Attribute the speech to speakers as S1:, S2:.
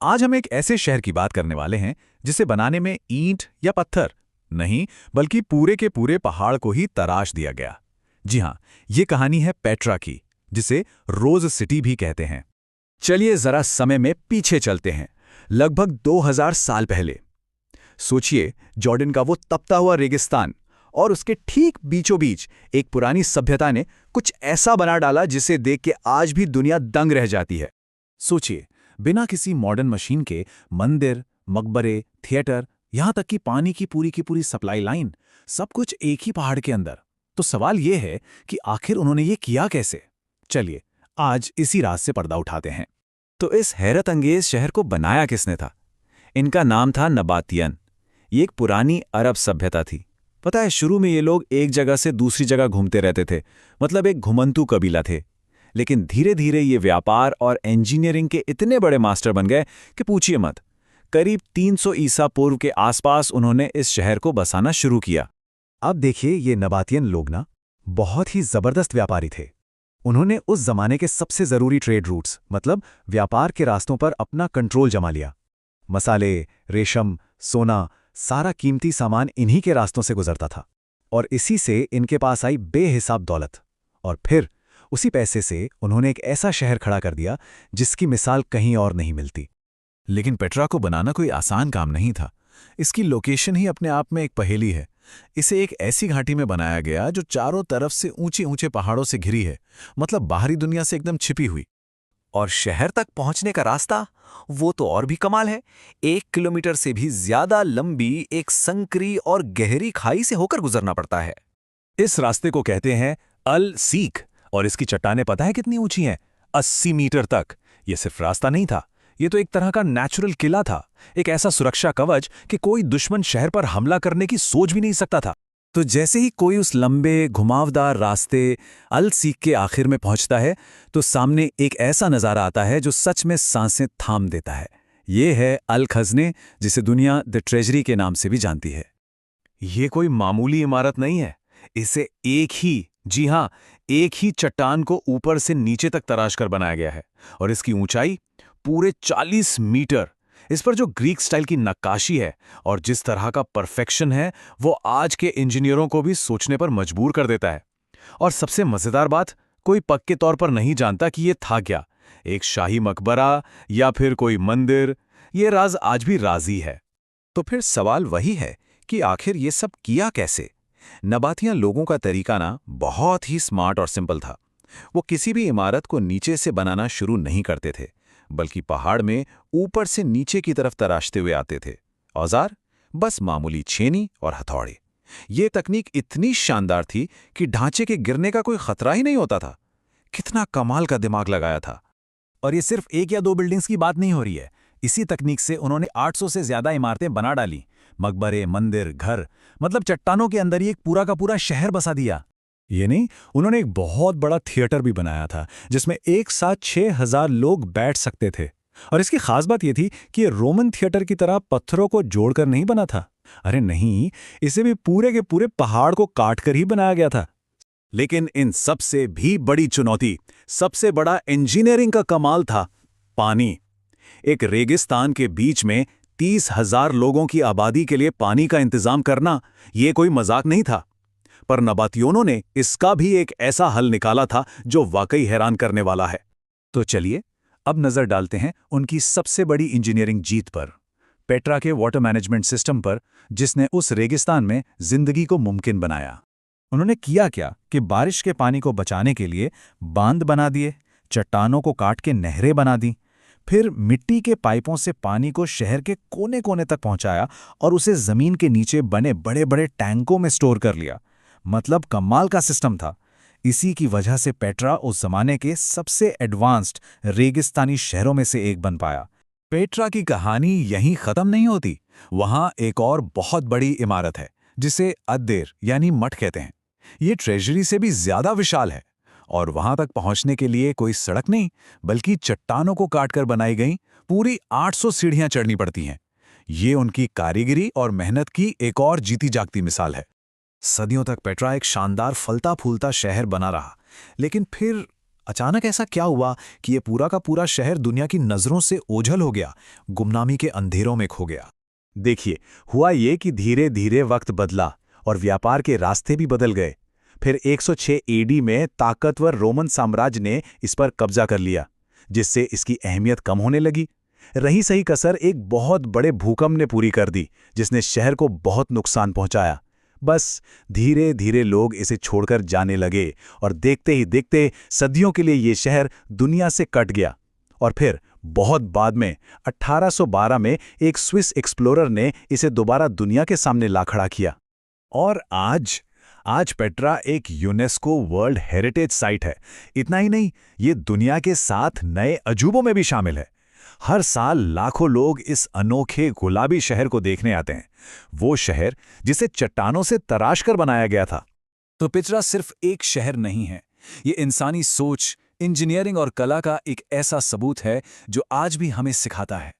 S1: आज हम एक ऐसे शहर की बात करने वाले हैं जिसे बनाने में ईंट या पत्थर नहीं, बल्कि पूरे के पूरे पहाड़ को ही तराश दिया गया। जी हाँ, ये कहानी है पेट्रा की, जिसे रोज सिटी भी कहते हैं। चलिए जरा समय में पीछे चलते हैं, लगभग 2000 साल पहले। सोचिए, जॉर्डन का वो तपता हुआ रेगिस्तान, और उसके ठीक बीचों बीच एक पुरानी सभ्यता ने कुछ ऐसा बना डाला जिसे देख के आज भी दुनिया दंग रह जाती है। सोचिए, बिना किसी मॉडर्न मशीन के मंदिर, मकबरे, थिएटर, यहां तक कि पानी की पूरी सप्लाई लाइन, सब कुछ एक ही पहाड़ के अंदर। तो सवाल यह है कि आखिर उन्होंने ये किया कैसे? चलिए, आज इसी राज से पर्दा उठाते हैं। तो इस हैरत अंगेज शहर को बनाया किसने था? इनका नाम था नबातियन। ये एक पुरानी अरब सभ्यता थी। पता है, शुरू में ये लोग एक जगह से दूसरी जगह घूमते रहते थे, मतलब एक घुमंतू कबीला थे। लेकिन धीरे धीरे ये व्यापार और इंजीनियरिंग के इतने बड़े मास्टर बन गए कि पूछिए मत। करीब 300 ईसा पूर्व के आसपास उन्होंने इस शहर को बसाना शुरू किया। अब देखिए, ये नबातियन लोग ना बहुत ही जबरदस्त व्यापारी थे। उन्होंने उस जमाने के सबसे जरूरी ट्रेड रूट्स, मतलब व्यापार के रास्तों पर अपना कंट्रोल जमा लिया। मसाले, रेशम, सोना, सारा कीमती सामान इन्हीं के रास्तों से गुजरता था, और इसी से इनके पास आई बेहिसाब दौलत। और फिर उसी पैसे से उन्होंने एक ऐसा शहर खड़ा कर दिया जिसकी मिसाल कहीं और नहीं मिलती। लेकिन पेट्रा को बनाना कोई आसान काम नहीं था। इसकी लोकेशन ही अपने आप में एक पहेली है। इसे एक ऐसी घाटी में बनाया गया जो चारों तरफ से ऊंचे ऊंचे पहाड़ों से घिरी है, मतलब बाहरी दुनिया से एकदम छिपी हुई। और शहर तक पहुंचने का रास्ता, वो तो और भी कमाल है। 1 किलोमीटर से भी ज्यादा लंबी एक संकरी और गहरी खाई से होकर गुजरना पड़ता है। इस रास्ते को कहते हैं अल सीक, और इसकी चट्टानें पता है कितनी ऊंची हैं? 80 मीटर तक। यह सिर्फ रास्ता नहीं था, ये तो एक तरह का नेचुरल किला था, एक ऐसा सुरक्षा कवच कि कोई दुश्मन शहर पर हमला करने की सोच भी नहीं सकता था। तो जैसे ही कोई उस लंबे घुमावदार रास्ते अल सीक के आखिर में पहुंचता है, तो सामने एक ऐसा नज़ारा आता है जो सच में सांसें थाम देता है। ये है अल खज़ने, जिसे दुनिया द ट्रेजरी के नाम से भी जानती है। ये कोई मामूली इमारत नहीं है। इसे एक ही, जी हां, एक ही चट्टान को ऊपर से नीचे तक तराश कर बनाया गया है, और इसकी ऊंचाई पूरे 40 मीटर। इस पर जो ग्रीक स्टाइल की नक्काशी है और जिस तरह का परफेक्शन है, वो आज के इंजीनियरों को भी सोचने पर मजबूर कर देता है। और सबसे मजेदार बात, कोई पक्के तौर पर नहीं जानता कि ये था क्या, एक शाही मकबरा या फिर कोई मंदिर। ये राज आज भी राजी है। तो फिर सवाल वही है कि आखिर ये सब किया कैसे? नबातिया लोगों का तरीका ना बहुत ही स्मार्ट और सिंपल था। वो किसी भी इमारत को नीचे से बनाना शुरू नहीं करते थे, बल्कि पहाड़ में ऊपर से नीचे की तरफ तराशते हुए आते थे। औजार? बस मामूली छेनी और हथौड़े। ये तकनीक इतनी शानदार थी कि ढांचे के गिरने का कोई खतरा ही नहीं होता था। कितना कमाल का दिमाग लगाया था। और ये सिर्फ एक या दो बिल्डिंग्स की बात नहीं हो रही है। इसी तकनीक से उन्होंने 800 से ज्यादा इमारतें बना डाली। मकबरे, मंदिर, घर, मतलब चट्टानों के अंदर ही एक पूरा का पूरा शहर बसा दिया। ये नहीं, उन्होंने एक बहुत बड़ा थिएटर भी बनाया था जिसमें एक साथ 6000 लोग बैठ सकते थे। और इसकी खास बात यह थी कि ये रोमन थिएटर की तरह पत्थरों को जोड़कर नहीं बना था। अरे नहीं, इसे भी पूरे के पूरे पहाड़ को काटकर ही बनाया गया था। लेकिन इन सबसे भी बड़ी चुनौती, सबसे बड़ा इंजीनियरिंग का कमाल था पानी। एक रेगिस्तान के बीच में 30,000 लोगों की आबादी के लिए पानी का इंतजाम करना, यह कोई मजाक नहीं था। पर नबातियोनों ने इसका भी एक ऐसा हल निकाला था जो वाकई हैरान करने वाला है। तो चलिए, अब नजर डालते हैं उनकी सबसे बड़ी इंजीनियरिंग जीत पर, पेट्रा के वाटर मैनेजमेंट सिस्टम पर, जिसने उस रेगिस्तान में जिंदगी को मुमकिन बनाया। उन्होंने किया क्या कि बारिश के पानी को बचाने के लिए बांध बना दिए, चट्टानों को काट के नहरें बना दी, फिर मिट्टी के पाइपों से पानी को शहर के कोने कोने तक पहुंचाया और उसे जमीन के नीचे बने बड़े बड़े टैंकों में स्टोर कर लिया। मतलब कमाल का सिस्टम था। इसी की वजह से पेट्रा उस जमाने के सबसे एडवांस्ड रेगिस्तानी शहरों में से एक बन पाया। पेट्रा की कहानी यहीं खत्म नहीं होती। वहां एक और बहुत बड़ी इमारत है जिसे अद्देर यानी मठ कहते हैं। ये ट्रेजरी से भी ज्यादा विशाल है, और वहां तक पहुंचने के लिए कोई सड़क नहीं, बल्कि चट्टानों को काटकर बनाई गई पूरी 800 सीढ़ियां चढ़नी पड़ती हैं। ये उनकी कारीगरी और मेहनत की एक और जीती जागती मिसाल है। सदियों तक पेट्रा एक शानदार फलता फूलता शहर बना रहा, लेकिन फिर
S2: अचानक ऐसा क्या हुआ कि ये पूरा का पूरा शहर दुनिया की नजरों से ओझल हो गया, गुमनामी के अंधेरों में खो गया?
S1: देखिए, हुआ ये कि धीरे धीरे वक्त बदला और व्यापार के रास्ते भी बदल गए। फिर 106 एडी में ताकतवर रोमन साम्राज्य ने इस पर कब्जा कर लिया, जिससे इसकी अहमियत कम होने लगी। रही सही कसर एक बहुत बड़े भूकंप ने पूरी कर दी, जिसने शहर को बहुत नुकसान पहुंचाया। बस धीरे धीरे लोग इसे छोड़कर जाने लगे और देखते ही देखते सदियों के लिए ये शहर दुनिया से कट गया। और फिर बहुत बाद में 1812 में एक स्विस एक्सप्लोरर ने इसे दोबारा दुनिया के सामने ला खड़ा किया। और आज आज पेट्रा एक यूनेस्को वर्ल्ड हेरिटेज साइट है। इतना ही नहीं, ये दुनिया के 7 नए अजूबों में भी शामिल है। हर साल लाखों लोग इस अनोखे गुलाबी शहर को देखने आते हैं, वो शहर जिसे चट्टानों से तराश कर बनाया गया था।
S2: तो पेट्रा सिर्फ एक शहर नहीं है, ये इंसानी सोच, इंजीनियरिंग और कला का एक ऐसा सबूत है जो आज भी हमें सिखाता है